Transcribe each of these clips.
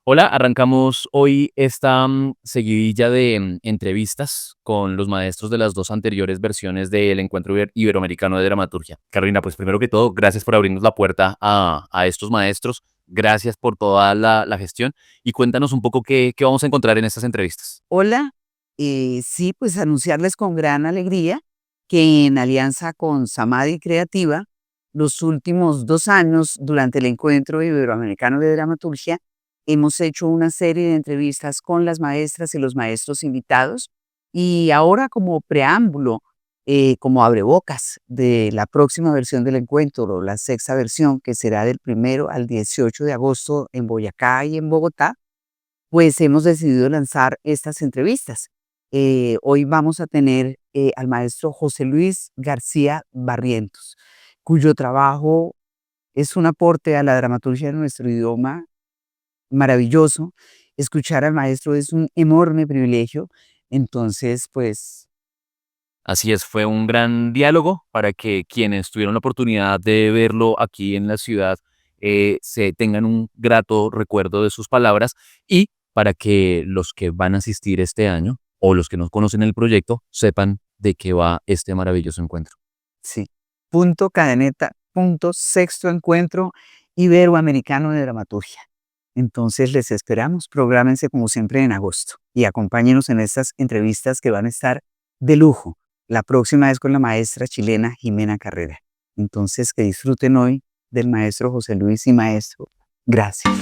Hola, arrancamos hoy esta seguidilla de entrevistas con los maestros de las dos anteriores versiones del Encuentro Iberoamericano de Dramaturgia. Carolina, pues primero que todo, gracias por abrirnos la puerta a estos maestros, gracias por toda la gestión y cuéntanos un poco qué vamos a encontrar en estas entrevistas. Hola, sí, pues anunciarles con gran alegría que en alianza con Samadhi Creativa, los últimos 2 años, durante el Encuentro Iberoamericano de Dramaturgia, hemos hecho una serie de entrevistas con las maestras y los maestros invitados y ahora como preámbulo, como abrebocas de la próxima versión del encuentro, la sexta versión, que será del 1 al 18 de agosto en Boyacá y en Bogotá, pues hemos decidido lanzar estas entrevistas. Hoy vamos a tener al maestro José Luis García Barrientos, cuyo trabajo es un aporte a la dramaturgia de nuestro idioma maravilloso. Escuchar al maestro es un enorme privilegio. Entonces, pues Así es, fue un gran diálogo para que quienes tuvieron la oportunidad de verlo aquí en la ciudad se tengan un grato recuerdo de sus palabras y para que los que van a asistir este año o los que no conocen el proyecto sepan de qué va este maravilloso encuentro. sí. Punto Cadeneta, punto sexto encuentro iberoamericano de dramaturgia. Entonces les esperamos, prográmense como siempre en agosto y acompáñenos en estas entrevistas que van a estar de lujo. La próxima es con la maestra chilena Jimena Carrera. Entonces que disfruten hoy del maestro José Luis y maestro. Gracias.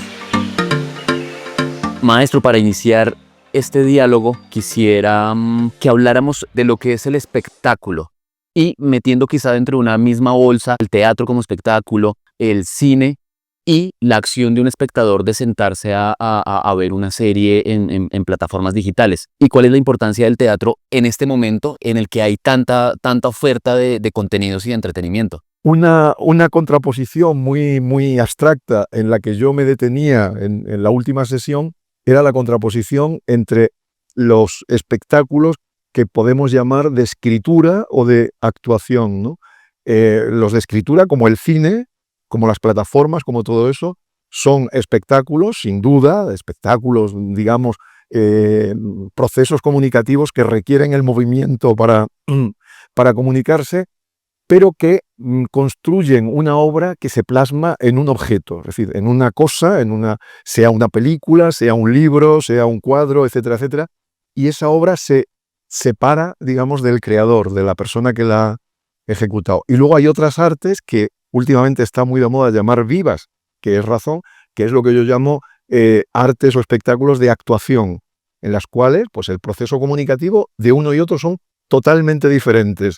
Maestro, para iniciar este diálogo quisiera que habláramos de lo que es el espectáculo y metiendo quizá dentro de una misma bolsa el teatro como espectáculo, el cine y la acción de un espectador de sentarse a ver una serie en plataformas digitales. ¿Y cuál es la importancia del teatro en este momento en el que hay tanta oferta de contenidos y de entretenimiento? Una contraposición muy abstracta en la que yo me detenía en la última sesión era la contraposición entre los espectáculos que podemos llamar de escritura o de actuación, ¿no? Los de escritura, como el cine, como las plataformas, como todo eso, son espectáculos, sin duda, espectáculos, digamos, procesos comunicativos que requieren el movimiento para comunicarse, pero que construyen una obra que se plasma en un objeto, es decir, en una cosa, sea una película, sea un libro, sea un cuadro, etcétera, etcétera, y esa obra se separa, digamos, del creador, de la persona que la ha ejecutado. Y luego hay otras artes que últimamente está muy de moda llamar vivas, que es razón, que es lo que yo llamo artes o espectáculos de actuación, en las cuales pues, el proceso comunicativo de uno y otro son totalmente diferentes.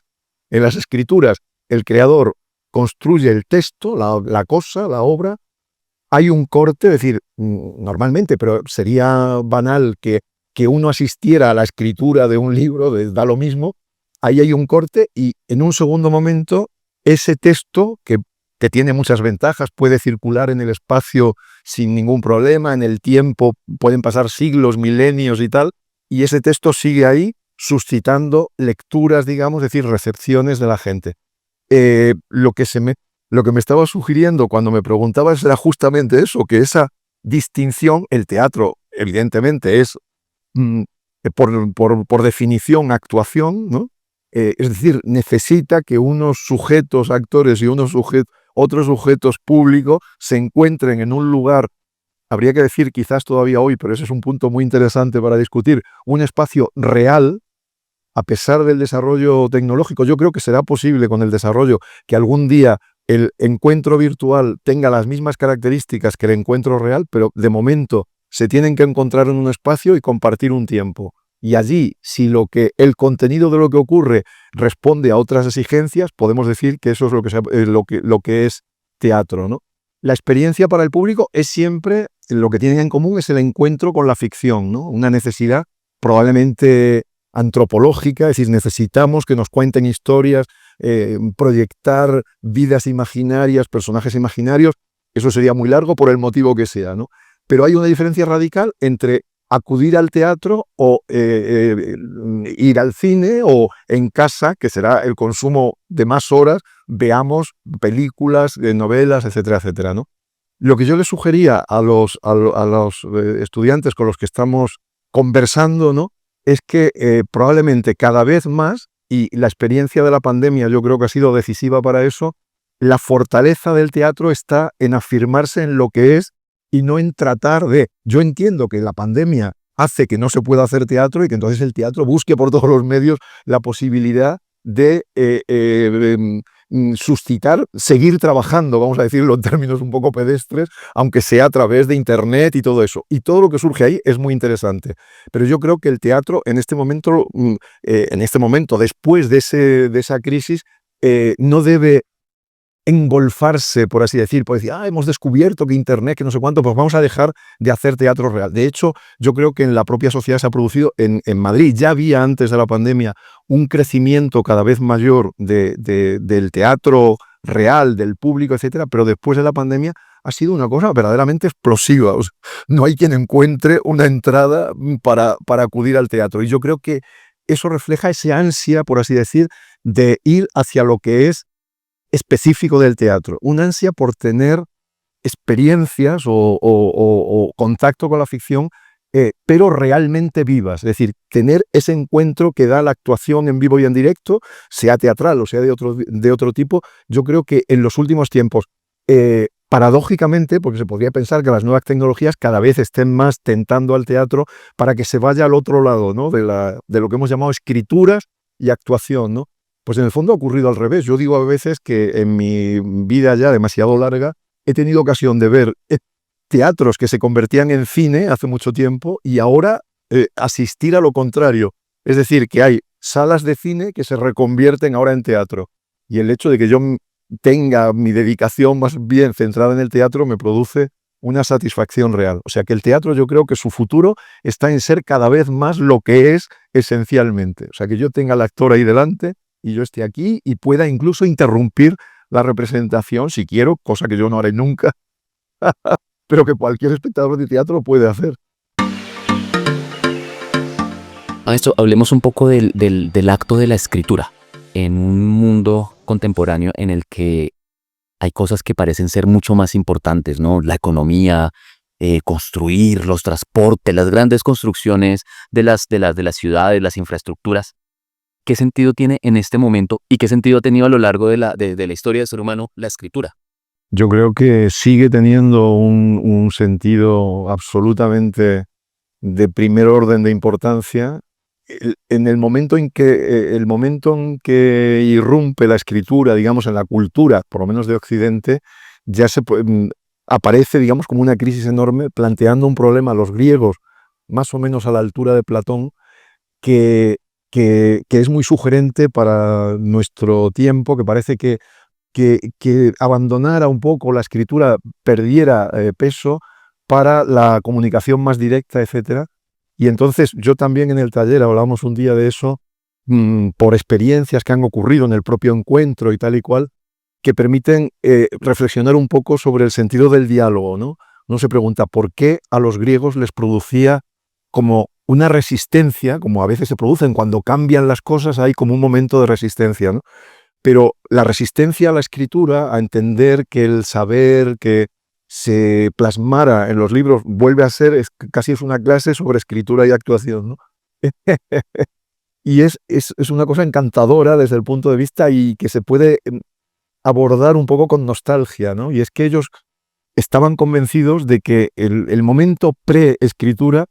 En las escrituras, el creador construye el texto, la cosa, la obra. Hay un corte, es decir, normalmente, pero sería banal que uno asistiera a la escritura de un libro, da lo mismo. Ahí hay un corte y en un segundo momento ese texto, que tiene muchas ventajas, puede circular en el espacio sin ningún problema, en el tiempo pueden pasar siglos, milenios y tal, y ese texto sigue ahí suscitando lecturas, digamos, es decir, recepciones de la gente. Eh, lo, que se me, lo que me estaba sugiriendo cuando me preguntabas era justamente eso, que esa distinción, el teatro evidentemente es mm, por definición actuación, ¿no? Es decir, necesita que unos sujetos actores y otros sujetos públicos se encuentren en un lugar. Habría que decir, quizás todavía hoy, pero ese es un punto muy interesante para discutir, un espacio real. A pesar del desarrollo tecnológico, yo creo que será posible con el desarrollo que algún día el encuentro virtual tenga las mismas características que el encuentro real, pero de momento se tienen que encontrar en un espacio y compartir un tiempo. Y allí, si el contenido de lo que ocurre responde a otras exigencias, podemos decir que eso es lo que es teatro, ¿no? La experiencia para el público es siempre, lo que tienen en común es el encuentro con la ficción, ¿no? Una necesidad probablemente antropológica, es decir, necesitamos que nos cuenten historias, proyectar vidas imaginarias, personajes imaginarios. Eso sería muy largo por el motivo que sea, ¿no? Pero hay una diferencia radical entre acudir al teatro o ir al cine o en casa, que será el consumo de más horas, veamos películas, novelas, etcétera, etcétera, ¿no? lo que yo le sugería a los estudiantes con los que estamos conversando, ¿no? Es que probablemente cada vez más, y la experiencia de la pandemia yo creo que ha sido decisiva para eso, la fortaleza del teatro está en afirmarse en lo que es y no en tratar de... Yo entiendo que la pandemia hace que no se pueda hacer teatro y que entonces el teatro busque por todos los medios la posibilidad de suscitar, seguir trabajando, vamos a decirlo en términos un poco pedestres, aunque sea a través de internet y todo eso. Y todo lo que surge ahí es muy interesante. Pero yo creo que el teatro en este momento, después de esa crisis, no debe engolfarse, por así decir, por decir, hemos descubierto que internet, que no sé cuánto, pues vamos a dejar de hacer teatro real. De hecho, yo creo que en la propia sociedad se ha producido, en Madrid ya había antes de la pandemia un crecimiento cada vez mayor del teatro real, del público, etcétera, pero después de la pandemia ha sido una cosa verdaderamente explosiva. O sea, no hay quien encuentre una entrada para acudir al teatro. Y yo creo que eso refleja esa ansia, por así decir, de ir hacia lo que es específico del teatro, una ansia por tener experiencias o contacto con la ficción, pero realmente vivas, es decir, tener ese encuentro que da la actuación en vivo y en directo, sea teatral o sea de otro tipo. Yo creo que en los últimos tiempos, paradójicamente, porque se podría pensar que las nuevas tecnologías cada vez estén más tentando al teatro para que se vaya al otro lado, ¿no? de lo que hemos llamado escrituras y actuación, ¿no? Pues en el fondo ha ocurrido al revés. Yo digo a veces que en mi vida ya demasiado larga he tenido ocasión de ver teatros que se convertían en cine hace mucho tiempo y ahora asistir a lo contrario. Es decir, que hay salas de cine que se reconvierten ahora en teatro. Y el hecho de que yo tenga mi dedicación más bien centrada en el teatro me produce una satisfacción real. O sea que el teatro, yo creo que su futuro está en ser cada vez más lo que es esencialmente. O sea que yo tenga al actor ahí delante y yo esté aquí y pueda incluso interrumpir la representación si quiero, cosa que yo no haré nunca, pero que cualquier espectador de teatro puede hacer. Maestro, hablemos un poco del acto de la escritura en un mundo contemporáneo en el que hay cosas que parecen ser mucho más importantes, ¿no? La economía, construir, los transportes, las grandes construcciones de las ciudades, las infraestructuras. ¿Qué sentido tiene en este momento y qué sentido ha tenido a lo largo de la historia del ser humano la escritura? Yo creo que sigue teniendo un sentido absolutamente de primer orden de importancia. En el momento en que irrumpe la escritura, digamos, en la cultura, por lo menos de Occidente, ya aparece, digamos, como una crisis enorme, planteando un problema a los griegos, más o menos a la altura de Platón, que es muy sugerente para nuestro tiempo, que parece que abandonara un poco la escritura, perdiera peso para la comunicación más directa, etcétera. Y entonces yo también en el taller hablamos un día de eso, por experiencias que han ocurrido en el propio encuentro y tal y cual, que permiten reflexionar un poco sobre el sentido del diálogo, ¿no? Uno se pregunta por qué a los griegos les producía como una resistencia, como a veces se producen cuando cambian las cosas, hay como un momento de resistencia, ¿no? Pero la resistencia a la escritura, a entender que el saber que se plasmara en los libros vuelve a ser, casi es una clase sobre escritura y actuación, ¿no? Y es una cosa encantadora desde el punto de vista y que se puede abordar un poco con nostalgia, ¿no? Y es que ellos estaban convencidos de que el momento pre-escritura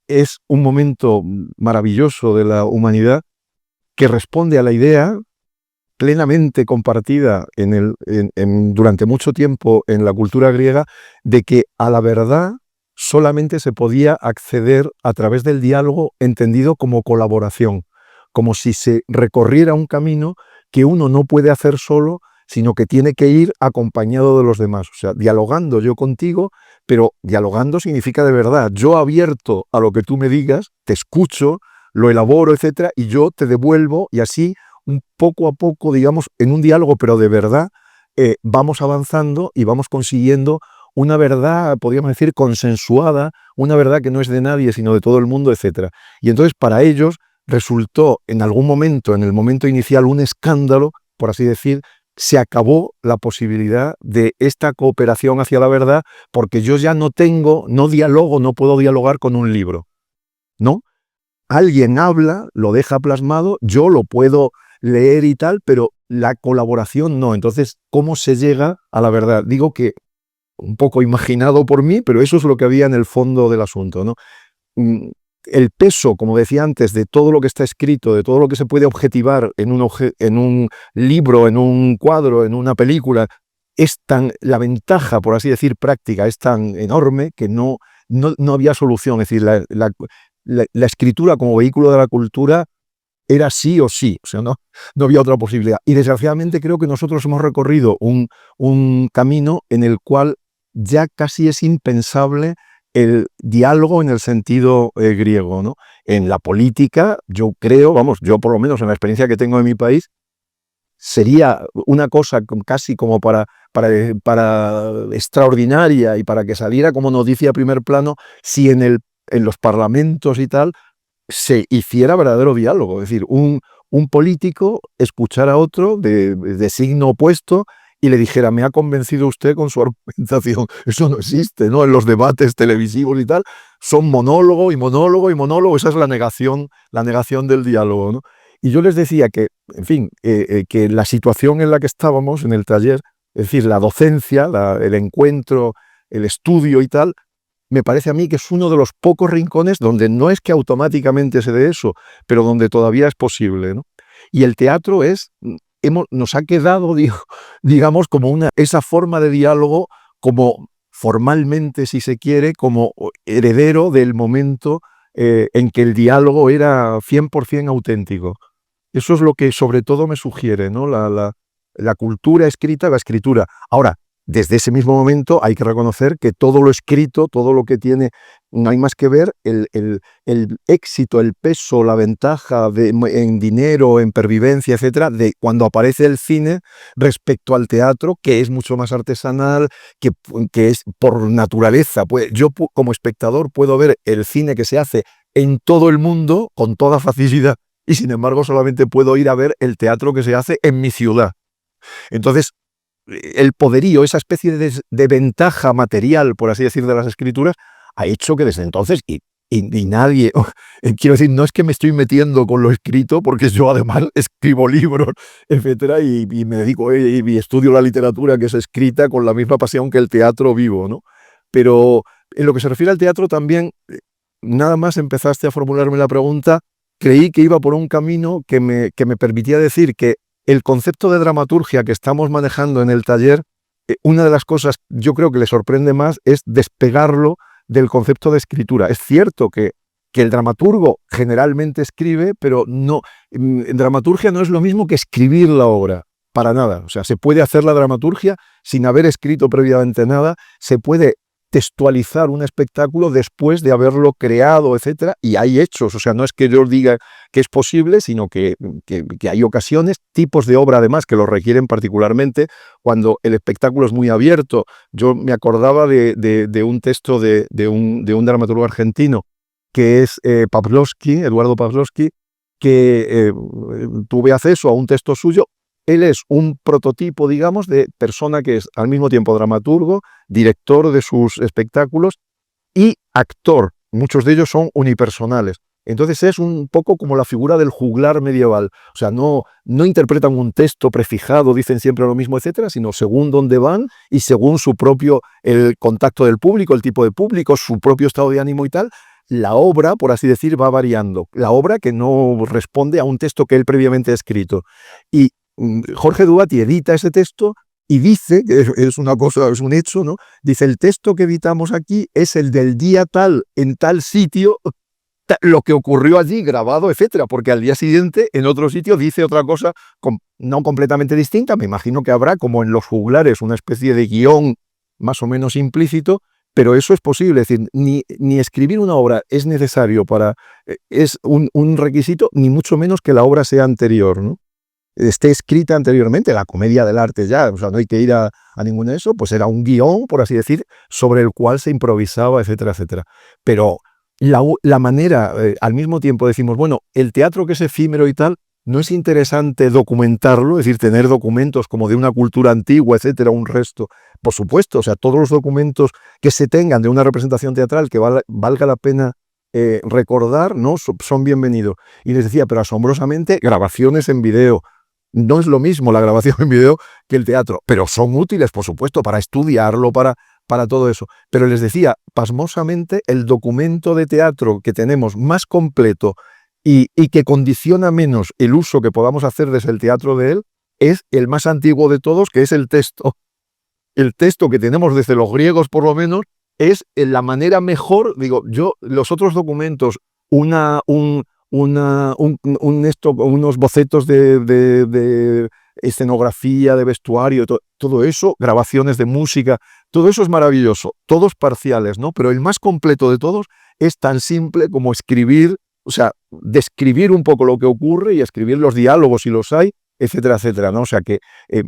es un momento maravilloso de la humanidad que responde a la idea plenamente compartida durante mucho tiempo en la cultura griega de que a la verdad solamente se podía acceder a través del diálogo entendido como colaboración, como si se recorriera un camino que uno no puede hacer solo, sino que tiene que ir acompañado de los demás. O sea, dialogando yo contigo, pero dialogando significa de verdad, yo abierto a lo que tú me digas, te escucho, lo elaboro, etcétera, y yo te devuelvo, y así, poco a poco, digamos, en un diálogo, pero de verdad, vamos avanzando y vamos consiguiendo una verdad, podríamos decir, consensuada, una verdad que no es de nadie, sino de todo el mundo, etcétera. Y entonces, para ellos, resultó en algún momento, en el momento inicial, un escándalo, por así decir, se acabó la posibilidad de esta cooperación hacia la verdad, porque yo ya no puedo dialogar con un libro, ¿no? Alguien habla, lo deja plasmado, yo lo puedo leer y tal, pero la colaboración no. Entonces, ¿cómo se llega a la verdad? Digo que un poco imaginado por mí, pero eso es lo que había en el fondo del asunto, ¿no? El peso, como decía antes, de todo lo que está escrito, de todo lo que se puede objetivar en un libro, en un cuadro, en una película, la ventaja, por así decir, práctica, es tan enorme que no había solución. Es decir, la escritura como vehículo de la cultura era sí o sí, o sea, no había otra posibilidad. Y desgraciadamente creo que nosotros hemos recorrido un camino en el cual ya casi es impensable el diálogo en el sentido griego, ¿no? En la política, yo creo, yo por lo menos en la experiencia que tengo en mi país, sería una cosa casi como para extraordinaria y para que saliera como noticia a primer plano si en los parlamentos y tal se hiciera verdadero diálogo. Es decir, un político escuchara a otro de signo opuesto y le dijera, me ha convencido usted con su argumentación. Eso no existe, ¿no? En los debates televisivos y tal, son monólogo y monólogo y monólogo. Esa es la negación del diálogo, ¿no? Y yo les decía que, en fin, que la situación en la que estábamos en el taller, es decir, la docencia, el encuentro, el estudio y tal, me parece a mí que es uno de los pocos rincones donde no es que automáticamente se dé eso, pero donde todavía es posible, ¿no? Y el teatro nos ha quedado, digamos, como esa forma de diálogo, como formalmente, si se quiere, como heredero del momento en que el diálogo era 100% auténtico. Eso es lo que sobre todo me sugiere, ¿no? La cultura escrita, la escritura. Ahora, desde ese mismo momento hay que reconocer que todo lo escrito, todo lo que tiene, no hay más que ver el éxito, el peso, la ventaja en dinero, en pervivencia, etcétera, de cuando aparece el cine respecto al teatro, que es mucho más artesanal, que es por naturaleza. Pues yo como espectador puedo ver el cine que se hace en todo el mundo con toda facilidad y sin embargo solamente puedo ir a ver el teatro que se hace en mi ciudad. Entonces, el poderío, esa especie de ventaja material, por así decir, de las escrituras, ha hecho que desde entonces, y nadie, quiero decir, no es que me estoy metiendo con lo escrito, porque yo además escribo libros, etcétera, y me dedico y estudio la literatura que es escrita con la misma pasión que el teatro vivo, ¿no? Pero en lo que se refiere al teatro también, nada más empezaste a formularme la pregunta, creí que iba por un camino que me permitía decir que el concepto de dramaturgia que estamos manejando en el taller, una de las cosas yo creo que le sorprende más es despegarlo del concepto de escritura. Es cierto que el dramaturgo generalmente escribe, pero dramaturgia no es lo mismo que escribir la obra, para nada. O sea, se puede hacer la dramaturgia sin haber escrito previamente nada, se puede textualizar un espectáculo después de haberlo creado, etcétera, y hay hechos, o sea, no es que yo diga que es posible, sino que hay ocasiones, tipos de obra además que lo requieren particularmente, cuando el espectáculo es muy abierto. Yo me acordaba de un texto de un dramaturgo argentino, que es Eduardo Pavlovsky, que tuve acceso a un texto suyo. Él es un prototipo, digamos, de persona que es al mismo tiempo dramaturgo, director de sus espectáculos y actor. Muchos de ellos son unipersonales. Entonces es un poco como la figura del juglar medieval. O sea, no interpretan un texto prefijado, dicen siempre lo mismo, etcétera, sino según dónde van y según el contacto del público, el tipo de público, su propio estado de ánimo y tal, la obra, por así decir, va variando. La obra que no responde a un texto que él previamente ha escrito. Y Jorge Duati edita ese texto y dice, que es una cosa, es un hecho, ¿no? Dice, el texto que editamos aquí es el del día tal, en tal sitio, lo que ocurrió allí, grabado, etcétera, porque al día siguiente, en otro sitio, dice otra cosa no completamente distinta. Me imagino que habrá, como en los juglares, una especie de guión más o menos implícito, pero eso es posible. Es decir, ni escribir una obra es necesario es un requisito, ni mucho menos que la obra sea anterior, ¿no? Esté escrita anteriormente, la comedia del arte ya, o sea, no hay que ir a ninguno de eso, pues era un guión, por así decir, sobre el cual se improvisaba, etcétera, etcétera. Pero la manera, al mismo tiempo decimos, bueno, el teatro que es efímero y tal, no es interesante documentarlo, es decir, tener documentos como de una cultura antigua, etcétera, un resto. Por supuesto, o sea, todos los documentos que se tengan de una representación teatral que valga la pena recordar, ¿no? Son bienvenidos. Y les decía, pero asombrosamente, grabaciones en video. No es lo mismo la grabación en video que el teatro, pero son útiles, por supuesto, para estudiarlo, para todo eso. Pero les decía, pasmosamente, el documento de teatro que tenemos más completo y que condiciona menos el uso que podamos hacer desde el teatro de él, es el más antiguo de todos, que es el texto. El texto que tenemos desde los griegos, por lo menos, es la manera mejor, digo, los otros documentos, unos bocetos de escenografía, de vestuario, todo eso, grabaciones de música, todo eso es maravilloso, todos parciales, ¿no? Pero el más completo de todos es tan simple como escribir, o sea, describir un poco lo que ocurre y escribir los diálogos si los hay, etcétera, etcétera, ¿no? O sea que el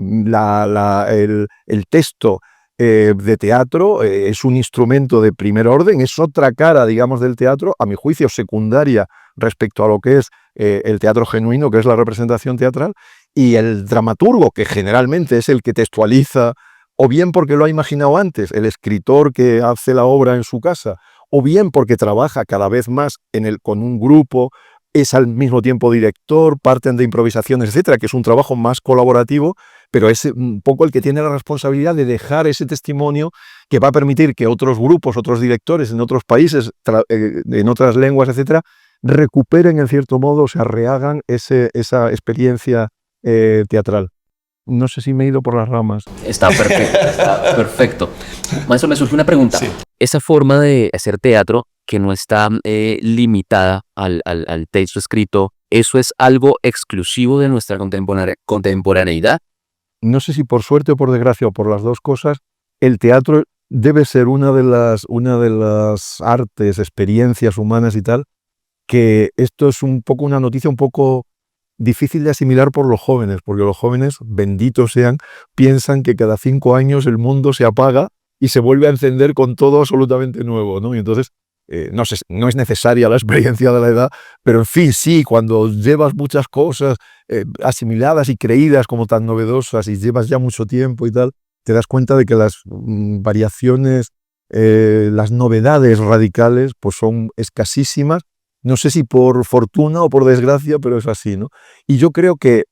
texto de teatro es un instrumento de primer orden, es otra cara, digamos, del teatro, a mi juicio secundaria respecto a lo que es el teatro genuino, que es la representación teatral, y el dramaturgo, que generalmente es el que textualiza, o bien porque lo ha imaginado antes, el escritor que hace la obra en su casa, o bien porque trabaja cada vez más con un grupo, es al mismo tiempo director, parten de improvisaciones, etcétera, que es un trabajo más colaborativo, pero es un poco el que tiene la responsabilidad de dejar ese testimonio que va a permitir que otros grupos, otros directores en otros países, en otras lenguas, etcétera, recuperen en cierto modo, o sea, rehagan esa experiencia teatral. No sé si me he ido por las ramas. Está perfecto, está perfecto. Maestro, me surge una pregunta. Sí. Esa forma de hacer teatro que no está limitada al texto escrito, ¿eso es algo exclusivo de nuestra contemporaneidad? No sé si por suerte o por desgracia o por las dos cosas, el teatro debe ser una de las artes, experiencias humanas y tal, que esto es un poco una noticia un poco difícil de asimilar por los jóvenes, porque los jóvenes, benditos sean, piensan que cada 5 años el mundo se apaga y se vuelve a encender con todo absolutamente nuevo, ¿no? Y entonces, no es necesaria la experiencia de la edad, pero en fin, sí, cuando llevas muchas cosas asimiladas y creídas como tan novedosas y llevas ya mucho tiempo y tal, te das cuenta de que las variaciones, las novedades radicales, pues son escasísimas. No sé si por fortuna o por desgracia, pero es así, ¿no? Y yo creo que,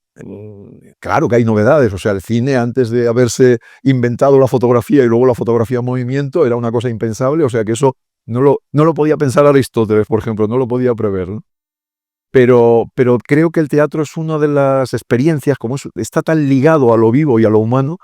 claro que hay novedades, o sea, el cine antes de haberse inventado la fotografía y luego la fotografía en movimiento era una cosa impensable, o sea que eso no lo podía pensar Aristóteles, por ejemplo, no lo podía prever, ¿no? Pero creo que el teatro es una de las experiencias, como está tan ligado a lo vivo y a lo humano,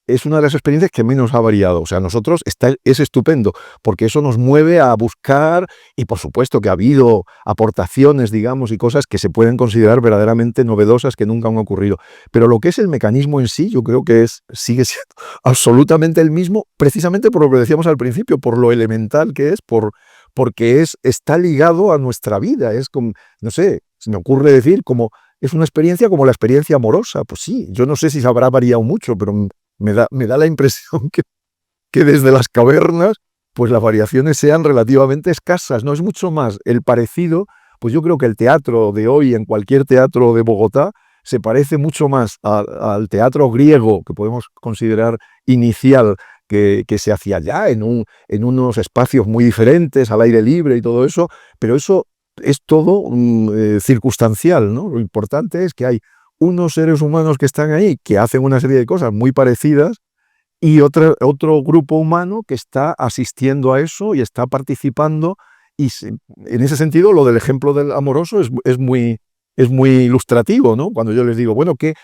es una de las experiencias que menos ha variado. O sea, nosotros es estupendo, porque eso nos mueve a buscar, y por supuesto que ha habido aportaciones, digamos, y cosas que se pueden considerar verdaderamente novedosas que nunca han ocurrido. Pero lo que es el mecanismo en sí, yo creo que sigue siendo absolutamente el mismo, precisamente por lo que decíamos al principio, por lo elemental que es, porque está ligado a nuestra vida. Es como, no sé, se me ocurre decir, como es una experiencia como la experiencia amorosa. Pues sí, yo no sé si se habrá variado mucho, pero me da la impresión que desde las cavernas pues las variaciones sean relativamente escasas, no es mucho más el parecido. Pues yo creo que el teatro de hoy en cualquier teatro de Bogotá se parece mucho más al teatro griego, que podemos considerar inicial, que se hacía ya en unos espacios muy diferentes, al aire libre y todo eso, pero eso es todo circunstancial, ¿no? Lo importante es que hay unos seres humanos que están ahí, que hacen una serie de cosas muy parecidas, y otro grupo humano que está asistiendo a eso y está participando. Y en ese sentido, lo del ejemplo del amoroso es muy ilustrativo, ¿no? Cuando yo les digo, bueno, ¿qué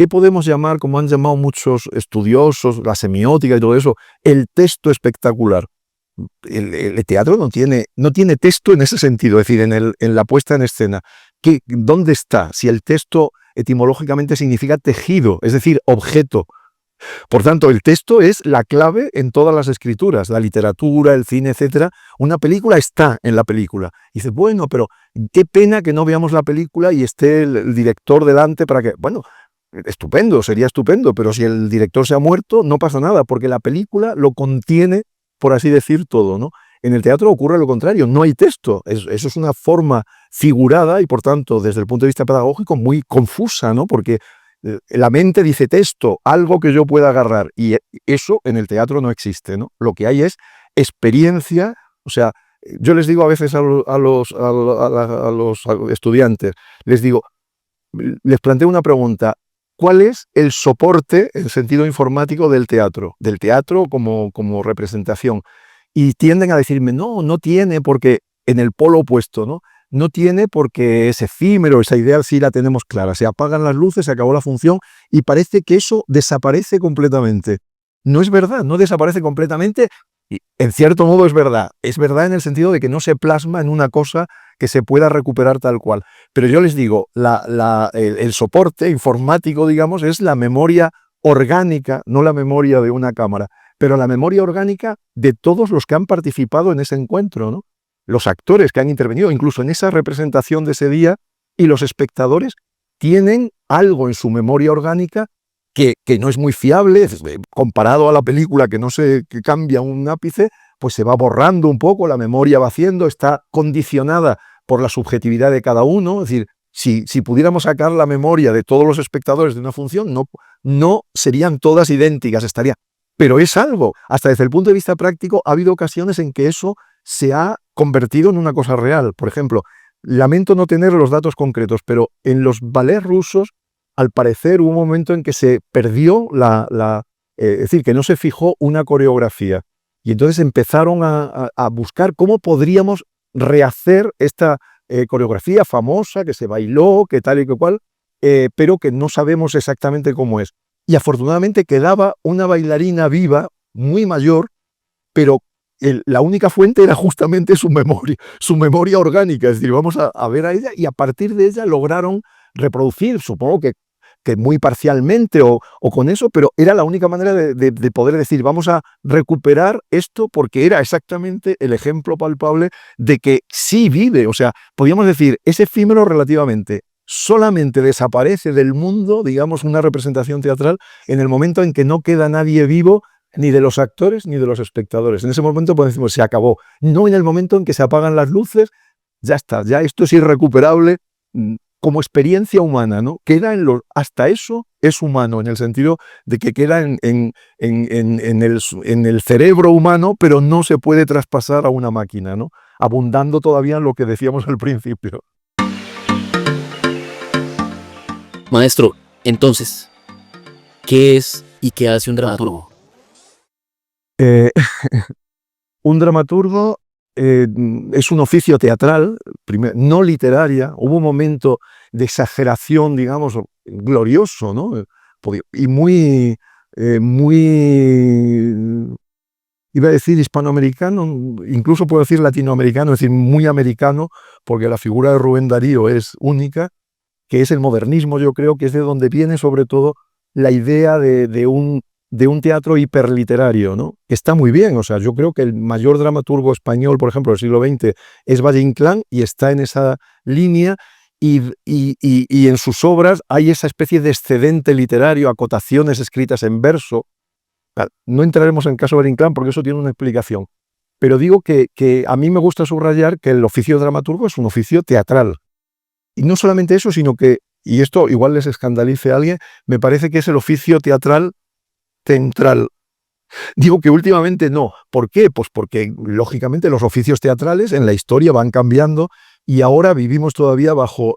podemos llamar, como han llamado muchos estudiosos, la semiótica y todo eso, el texto espectacular? El teatro no tiene texto en ese sentido, es decir, en la puesta en escena. ¿Dónde está? Si el texto etimológicamente significa tejido, es decir, objeto. Por tanto, el texto es la clave en todas las escrituras, la literatura, el cine, etcétera. Una película está en la película. Y dice, bueno, pero qué pena que no veamos la película y esté el director delante para que... Bueno, estupendo, sería estupendo, pero si el director se ha muerto, no pasa nada, porque la película lo contiene, por así decir, todo, ¿no? En el teatro ocurre lo contrario, no hay texto. Eso es una forma figurada y, por tanto, desde el punto de vista pedagógico, muy confusa, ¿no? Porque la mente dice texto, algo que yo pueda agarrar, y eso en el teatro no existe, ¿no? Lo que hay es experiencia. O sea, yo les digo a veces a los estudiantes, les planteo una pregunta: ¿cuál es el soporte, en sentido informático, del teatro? Del teatro como representación. Y tienden a decirme, no tiene, porque en el polo opuesto, ¿no? No tiene porque es efímero, esa idea sí la tenemos clara. Se apagan las luces, se acabó la función y parece que eso desaparece completamente. No es verdad, no desaparece completamente. Y en cierto modo es verdad. Es verdad en el sentido de que no se plasma en una cosa que se pueda recuperar tal cual. Pero yo les digo, el soporte informático, digamos, es la memoria orgánica, no la memoria de una cámara, pero la memoria orgánica de todos los que han participado en ese encuentro, ¿no? Los actores que han intervenido incluso en esa representación de ese día, y los espectadores tienen algo en su memoria orgánica que no es muy fiable, comparado a la película que cambia un ápice, pues se va borrando un poco, la memoria va haciendo, está condicionada por la subjetividad de cada uno. Es decir, si pudiéramos sacar la memoria de todos los espectadores de una función, no serían todas idénticas, pero es algo. Hasta desde el punto de vista práctico ha habido ocasiones en que eso se ha convertido en una cosa real. Por ejemplo, lamento no tener los datos concretos, pero en los ballets rusos, al parecer, hubo un momento en que se perdió es decir, que no se fijó una coreografía. Y entonces empezaron a buscar cómo podríamos rehacer esta coreografía famosa que se bailó, que tal y que cual, pero que no sabemos exactamente cómo es. Y afortunadamente quedaba una bailarina viva, muy mayor, pero la única fuente era justamente su memoria orgánica. Es decir, vamos a ver a ella, y a partir de ella lograron reproducir, supongo que muy parcialmente o con eso, pero era la única manera de poder decir, vamos a recuperar esto, porque era exactamente el ejemplo palpable de que sí vive. O sea, podríamos decir, es efímero relativamente. Solamente desaparece del mundo, digamos, una representación teatral en el momento en que no queda nadie vivo, ni de los actores ni de los espectadores. En ese momento podemos decir, se acabó. No en el momento en que se apagan las luces, ya está, ya esto es irrecuperable como experiencia humana, ¿no? Queda hasta eso es humano, en el sentido de que queda en el cerebro humano, pero no se puede traspasar a una máquina, ¿no? Abundando todavía en lo que decíamos al principio. Maestro, entonces, ¿qué es y qué hace un dramaturgo? Un dramaturgo es un oficio teatral, no literaria. Hubo un momento de exageración, digamos, glorioso, ¿no? Y muy, iba a decir hispanoamericano, incluso puedo decir latinoamericano, es decir, muy americano, porque la figura de Rubén Darío es única, que es el modernismo. Yo creo que es de donde viene sobre todo la idea de un teatro hiperliterario, ¿no? Que está muy bien. O sea, yo creo que el mayor dramaturgo español, por ejemplo, del siglo XX, es Valle Inclán, y está en esa línea, y en sus obras hay esa especie de excedente literario, acotaciones escritas en verso. No entraremos en el caso de Valle Inclán porque eso tiene una explicación, pero digo que a mí me gusta subrayar que el oficio de dramaturgo es un oficio teatral. Y no solamente eso, sino que, y esto igual les escandalice a alguien, me parece que es el oficio teatral central. Digo que últimamente no. ¿Por qué? Pues porque, lógicamente, los oficios teatrales en la historia van cambiando, y ahora vivimos todavía bajo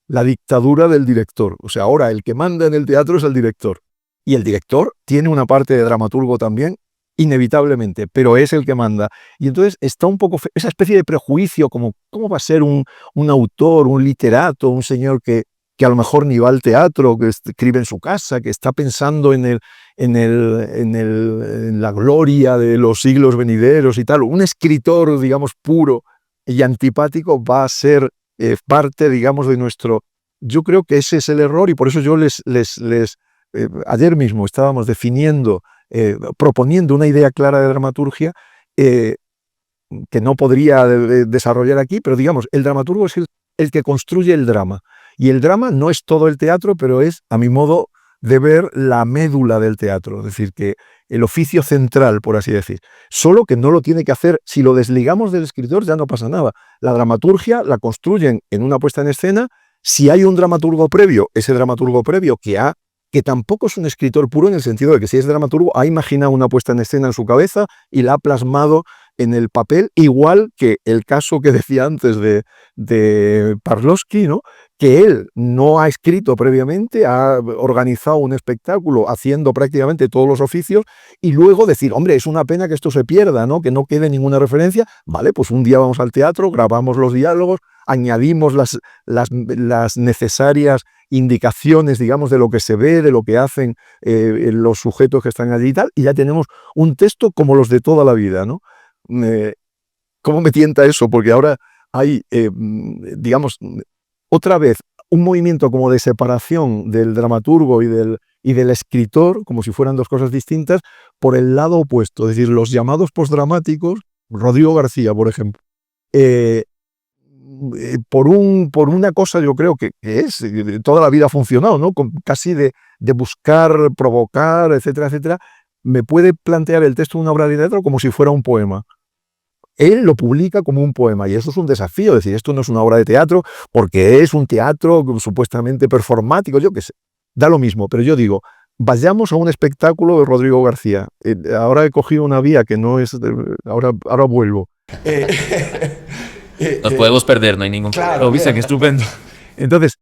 la dictadura del director. O sea, ahora el que manda en el teatro es el director. Y el director tiene una parte de dramaturgo también, inevitablemente, pero es el que manda. Y entonces está un poco esa especie de prejuicio, como cómo va a ser un autor, un literato, un señor que a lo mejor ni va al teatro, que escribe en su casa, que está pensando en la gloria de los siglos venideros y tal. Un escritor, digamos, puro y antipático va a ser parte, digamos, de nuestro... Yo creo que ese es el error, y por eso yo ayer mismo estábamos proponiendo una idea clara de dramaturgia que no podría desarrollar aquí, pero digamos, el dramaturgo es el que construye el drama. Y el drama no es todo el teatro, pero es, a mi modo de ver, la médula del teatro. Es decir, que el oficio central, por así decir. Solo que no lo tiene que hacer, si lo desligamos del escritor ya no pasa nada. La dramaturgia la construyen en una puesta en escena. Si hay un dramaturgo previo, ese dramaturgo previo que tampoco es un escritor puro en el sentido de que si es dramaturgo ha imaginado una puesta en escena en su cabeza y la ha plasmado en el papel, igual que el caso que decía antes de Pawlowski, ¿no? Que él no ha escrito previamente, ha organizado un espectáculo haciendo prácticamente todos los oficios y luego decir, hombre, es una pena que esto se pierda, ¿no? Que no quede ninguna referencia. Vale, pues un día vamos al teatro, grabamos los diálogos, añadimos las necesarias indicaciones, digamos, de lo que se ve, de lo que hacen los sujetos que están allí y tal, y ya tenemos un texto como los de toda la vida, ¿no? ¿Cómo me tienta eso? Porque ahora hay, digamos, otra vez un movimiento como de separación del dramaturgo y del escritor, como si fueran dos cosas distintas, por el lado opuesto. Es decir, los llamados postdramáticos, Rodrigo García, por ejemplo, por una cosa yo creo que es, toda la vida ha funcionado, ¿no? Casi de buscar, provocar, etcétera, etcétera, me puede plantear el texto de una obra de teatro como si fuera un poema. Él lo publica como un poema y eso es un desafío, es decir, esto no es una obra de teatro porque es un teatro supuestamente performático, yo qué sé, da lo mismo, pero yo digo, vayamos a un espectáculo de Rodrigo García. Ahora he cogido una vía que no es, ahora vuelvo. Nos podemos perder, no hay ningún problema. Claro, viste, qué estupendo. Entonces,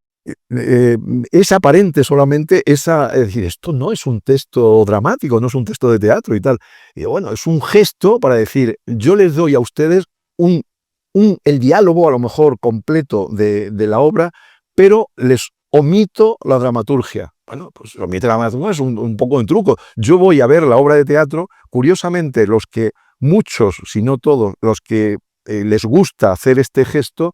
es aparente solamente esa, es decir, esto no es un texto dramático, no es un texto de teatro y tal. Y bueno, es un gesto para decir, yo les doy a ustedes el diálogo a lo mejor completo de la obra, pero les omito la dramaturgia. Bueno, pues omite la dramaturgia es un poco un truco. Yo voy a ver la obra de teatro, curiosamente muchos, si no todos, los que les gusta hacer este gesto,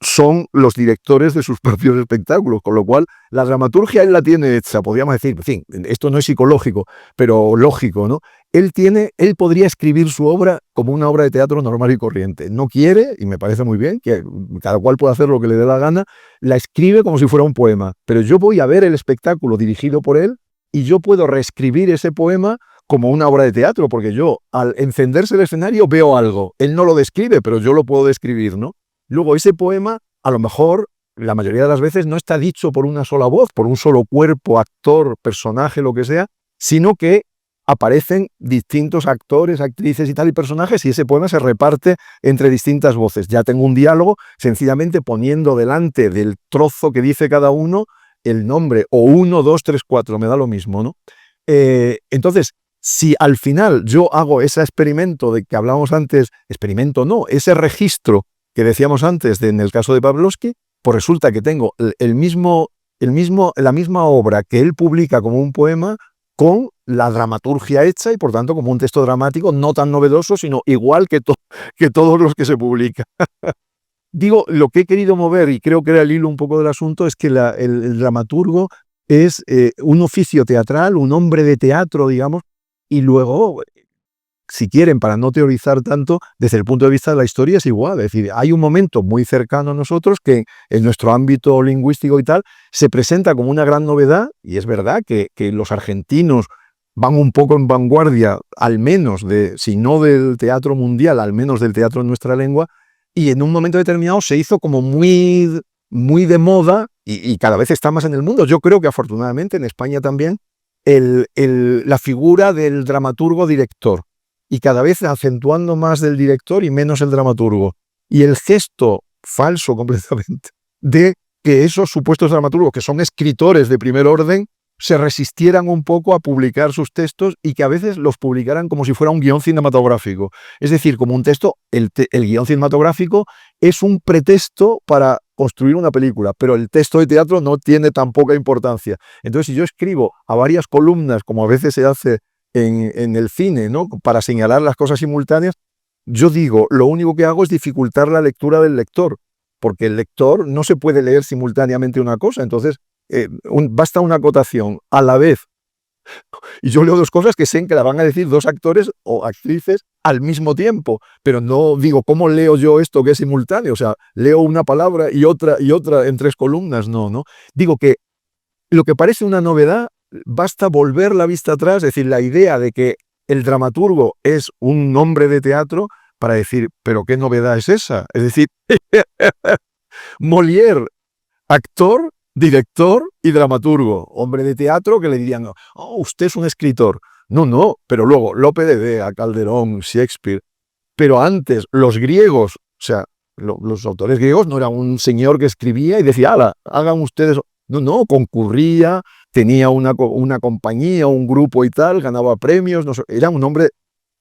son los directores de sus propios espectáculos, con lo cual la dramaturgia él la tiene hecha, podríamos decir, en fin, esto no es psicológico, pero lógico, ¿no? Él podría escribir su obra como una obra de teatro normal y corriente. No quiere, y me parece muy bien, que cada cual pueda hacer lo que le dé la gana, la escribe como si fuera un poema, pero yo voy a ver el espectáculo dirigido por él y yo puedo reescribir ese poema como una obra de teatro, porque yo, al encenderse el escenario, veo algo. Él no lo describe, pero yo lo puedo describir, ¿no? Luego, ese poema, a lo mejor, la mayoría de las veces no está dicho por una sola voz, por un solo cuerpo, actor, personaje, lo que sea, sino que aparecen distintos actores, actrices y tal, y personajes, y ese poema se reparte entre distintas voces. Ya tengo un diálogo, sencillamente poniendo delante del trozo que dice cada uno el nombre, o 1, 2, 3, 4, me da lo mismo, ¿no? Entonces, si al final yo hago ese experimento de que hablábamos antes, experimento no, ese registro que decíamos antes en el caso de Pawlowski, pues resulta que tengo la misma obra que él publica como un poema con la dramaturgia hecha y por tanto como un texto dramático no tan novedoso, sino igual que todos los que se publican. Digo, lo que he querido mover, y creo que era el hilo un poco del asunto, es que el dramaturgo es un oficio teatral, un hombre de teatro, digamos, y luego, si quieren, para no teorizar tanto, desde el punto de vista de la historia es igual. Es decir, hay un momento muy cercano a nosotros que en nuestro ámbito lingüístico y tal se presenta como una gran novedad, y es verdad que los argentinos van un poco en vanguardia, al menos, si no del teatro mundial, al menos del teatro en nuestra lengua, y en un momento determinado se hizo como muy, muy de moda y cada vez está más en el mundo. Yo creo que afortunadamente en España también, la figura del dramaturgo director, y cada vez acentuando más del director y menos el dramaturgo. Y el gesto falso completamente de que esos supuestos dramaturgos, que son escritores de primer orden, se resistieran un poco a publicar sus textos y que a veces los publicaran como si fuera un guión cinematográfico. Es decir, como un texto, el guión cinematográfico es un pretexto para construir una película, pero el texto de teatro no tiene tan poca importancia. Entonces, si yo escribo a varias columnas, como a veces se hace en el cine, ¿no?, para señalar las cosas simultáneas, yo digo, lo único que hago es dificultar la lectura del lector, porque el lector no se puede leer simultáneamente una cosa, entonces basta una acotación a la vez, y yo leo dos cosas que sé que la van a decir dos actores o actrices al mismo tiempo, pero no digo, ¿cómo leo yo esto que es simultáneo? O sea, leo una palabra y otra en 3 columnas, no. Digo que lo que parece una novedad, basta volver la vista atrás, es decir, la idea de que el dramaturgo es un nombre de teatro para decir, pero ¿qué novedad es esa? Es decir, Molière, actor, director y dramaturgo. Hombre de teatro que le dirían, oh, usted es un escritor. No, pero luego Lope de Vega, Calderón, Shakespeare. Pero antes, los griegos, o sea, los autores griegos no eran un señor que escribía y decía, ala, hagan ustedes. No, concurría, tenía una compañía, un grupo y tal, ganaba premios, no sé, era un hombre.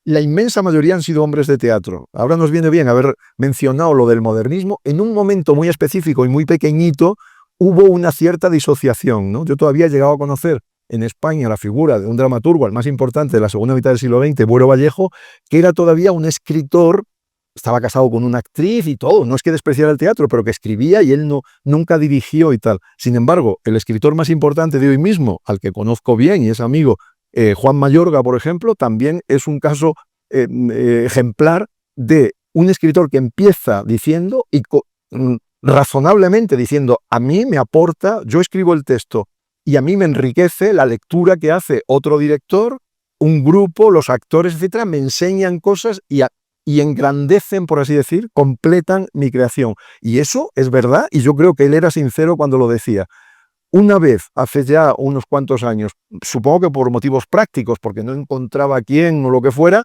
La inmensa mayoría han sido hombres de teatro. Ahora nos viene bien haber mencionado lo del modernismo. En un momento muy específico y muy pequeñito hubo una cierta disociación, ¿no? Yo todavía he llegado a conocer en España la figura de un dramaturgo, el más importante de la segunda mitad del siglo XX, Buero Vallejo, que era todavía un escritor, estaba casado con una actriz y todo, no es que despreciara el teatro, pero que escribía y él nunca dirigió y tal. Sin embargo, el escritor más importante de hoy mismo, al que conozco bien y es amigo, Juan Mayorga, por ejemplo, también es un caso ejemplar de un escritor que empieza diciendo y razonablemente diciendo, a mí me aporta, yo escribo el texto y a mí me enriquece la lectura que hace otro director, un grupo, los actores, etcétera, me enseñan cosas y engrandecen, por así decir, completan mi creación. Y eso es verdad y yo creo que él era sincero cuando lo decía. Una vez, hace ya unos cuantos años, supongo que por motivos prácticos, porque no encontraba quién o lo que fuera,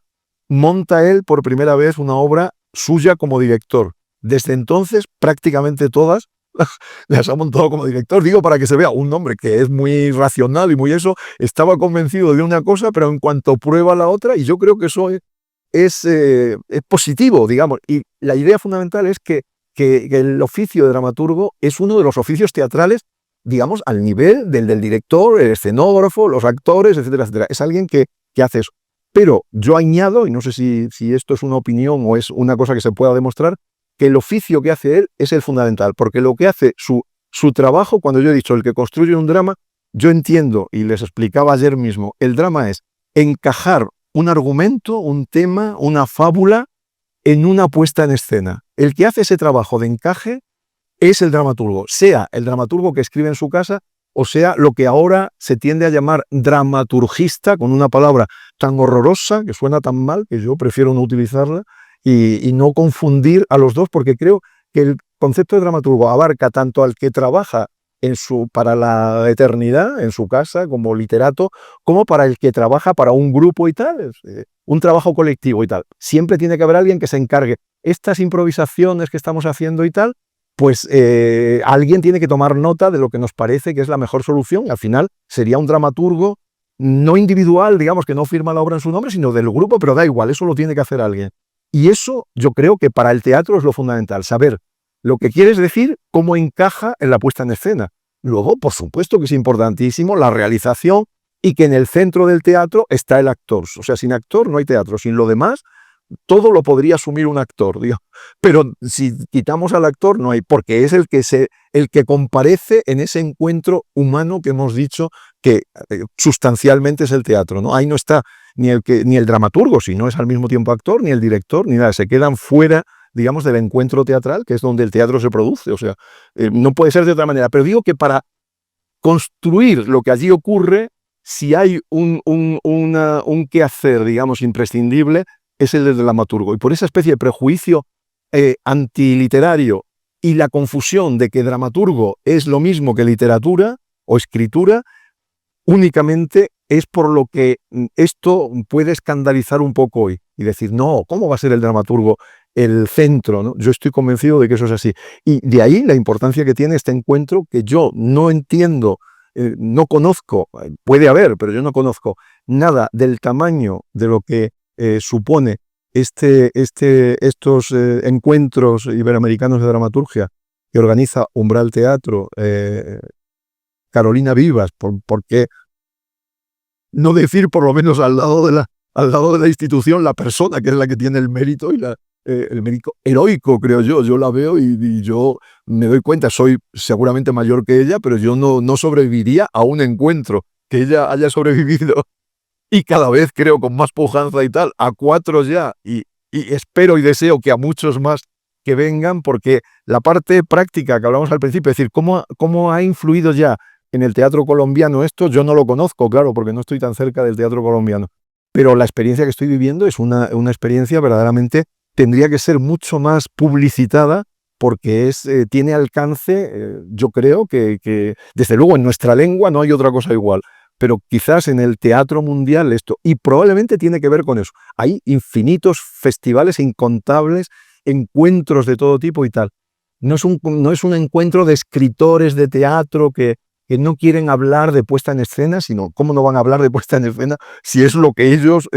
monta él por primera vez una obra suya como director. Desde entonces, prácticamente todas las ha montado como director. Digo, para que se vea, un hombre que es muy racional y muy eso, estaba convencido de una cosa, pero en cuanto prueba la otra, y yo creo que eso es positivo, digamos. Y la idea fundamental es que el oficio de dramaturgo es uno de los oficios teatrales, digamos, al nivel del director, el escenógrafo, los actores, etcétera, etcétera. Es alguien que hace eso. Pero yo añado, y no sé si esto es una opinión o es una cosa que se pueda demostrar, que el oficio que hace él es el fundamental, porque lo que hace su trabajo, cuando yo he dicho el que construye un drama, yo entiendo, y les explicaba ayer mismo, el drama es encajar un argumento, un tema, una fábula en una puesta en escena. El que hace ese trabajo de encaje es el dramaturgo, sea el dramaturgo que escribe en su casa o sea lo que ahora se tiende a llamar dramaturgista, con una palabra tan horrorosa, que suena tan mal, que yo prefiero no utilizarla, y no confundir a los dos, porque creo que el concepto de dramaturgo abarca tanto al que trabaja para la eternidad, en su casa, como literato, como para el que trabaja para un grupo y tal, un trabajo colectivo y tal. Siempre tiene que haber alguien que se encargue. Estas improvisaciones que estamos haciendo y tal, pues alguien tiene que tomar nota de lo que nos parece que es la mejor solución. Al final sería un dramaturgo no individual, digamos, que no firma la obra en su nombre, sino del grupo, pero da igual, eso lo tiene que hacer alguien. Y eso yo creo que para el teatro es lo fundamental, saber lo que quieres decir, cómo encaja en la puesta en escena. Luego, por supuesto que es importantísimo la realización y que en el centro del teatro está el actor. O sea, sin actor no hay teatro, sin lo demás todo lo podría asumir un actor, digo. Pero si quitamos al actor no hay, porque es el que comparece en ese encuentro humano que hemos dicho que sustancialmente es el teatro, ¿no? Ahí no está ni el dramaturgo, si no es al mismo tiempo actor, ni el director, ni nada, se quedan fuera, digamos, del encuentro teatral, que es donde el teatro se produce, o sea, no puede ser de otra manera. Pero digo que para construir lo que allí ocurre, si hay un quehacer, digamos, imprescindible, es el del dramaturgo. Y por esa especie de prejuicio antiliterario y la confusión de que dramaturgo es lo mismo que literatura o escritura, únicamente es por lo que esto puede escandalizar un poco hoy y decir, no, ¿cómo va a ser el dramaturgo el centro, ¿no? Yo estoy convencido de que eso es así. Y de ahí la importancia que tiene este encuentro, que yo no entiendo, no conozco, puede haber, pero yo no conozco nada del tamaño de lo que supone estos encuentros iberoamericanos de dramaturgia que organiza Umbral Teatro, Carolina Vivas, porque no decir por lo menos al lado de la institución, la persona que es la que tiene el mérito y el mérito heroico, creo yo la veo y yo me doy cuenta, soy seguramente mayor que ella, pero yo no sobreviviría a un encuentro que ella haya sobrevivido. Y cada vez creo con más pujanza y tal, a 4 ya, y espero y deseo que a muchos más que vengan, porque la parte práctica que hablamos al principio, es decir, cómo ha influido ya en el teatro colombiano esto, yo no lo conozco, claro, porque no estoy tan cerca del teatro colombiano, pero la experiencia que estoy viviendo es una experiencia verdaderamente, tendría que ser mucho más publicitada porque tiene alcance, yo creo que desde luego en nuestra lengua no hay otra cosa igual, pero quizás en el teatro mundial esto, y probablemente tiene que ver con eso. Hay infinitos festivales, incontables encuentros de todo tipo y tal. No es un encuentro de escritores de teatro que no quieren hablar de puesta en escena, sino cómo no van a hablar de puesta en escena si es lo que ellos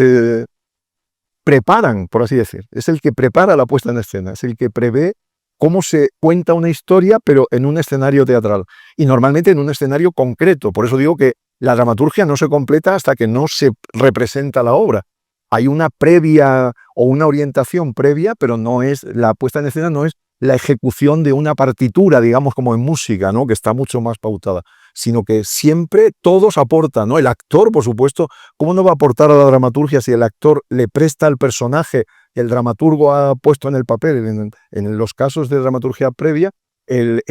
preparan, por así decir. Es el que prepara la puesta en escena, es el que prevé cómo se cuenta una historia, pero en un escenario teatral. Y normalmente en un escenario concreto. Por eso digo que la dramaturgia no se completa hasta que no se representa la obra. Hay una previa o una orientación previa, pero no es la puesta en escena, no es la ejecución de una partitura, digamos como en música, ¿no? Que está mucho más pautada, sino que siempre todos aportan, ¿no? El actor, por supuesto, ¿cómo no va a aportar a la dramaturgia si el actor le presta al personaje, el dramaturgo ha puesto en el papel? En los casos de dramaturgia previa, el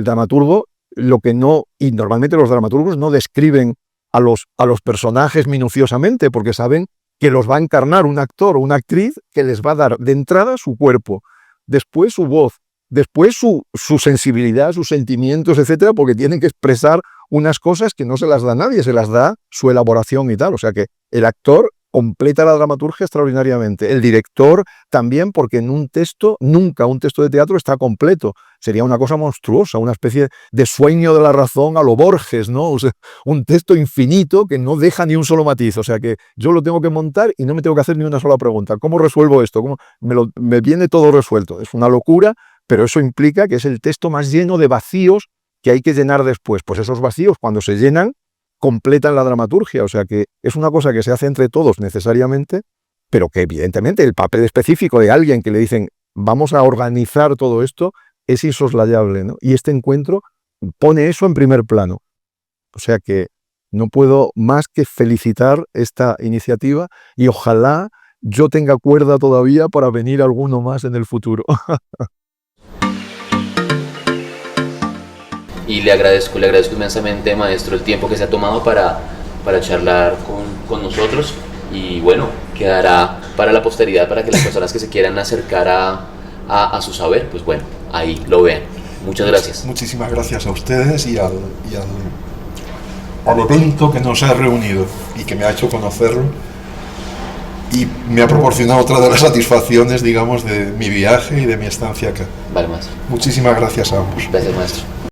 dramaturgo, lo que no, y normalmente los dramaturgos no describen a los personajes minuciosamente, porque saben que los va a encarnar un actor o una actriz que les va a dar de entrada su cuerpo, después su voz, después su sensibilidad, sus sentimientos, etcétera, porque tienen que expresar unas cosas que no se las da nadie, se las da su elaboración y tal. O sea que el actor completa la dramaturgia extraordinariamente. El director también, porque en un texto, nunca un texto de teatro está completo. Sería una cosa monstruosa, una especie de sueño de la razón a lo Borges, ¿no? O sea, un texto infinito que no deja ni un solo matiz. O sea que yo lo tengo que montar y no me tengo que hacer ni una sola pregunta. ¿Cómo resuelvo esto? ¿Cómo me viene todo resuelto? Es una locura, pero eso implica que es el texto más lleno de vacíos que hay que llenar después. Pues esos vacíos, cuando se llenan, completan la dramaturgia. O sea que es una cosa que se hace entre todos necesariamente, pero que evidentemente el papel específico de alguien que le dicen vamos a organizar todo esto es insoslayable, ¿no? Y este encuentro pone eso en primer plano. O sea que no puedo más que felicitar esta iniciativa y ojalá yo tenga cuerda todavía para venir alguno más en el futuro. Y le agradezco inmensamente, maestro, el tiempo que se ha tomado para charlar con nosotros. Y bueno, quedará para la posteridad, para que las personas que se quieran acercar a su saber, pues bueno, ahí lo vean. Muchas gracias. Muchísimas gracias a ustedes y al evento que nos ha reunido y que me ha hecho conocerlo y me ha proporcionado otra de las satisfacciones, digamos, de mi viaje y de mi estancia acá. Vale, maestro. Muchísimas gracias a ambos. Gracias, maestro.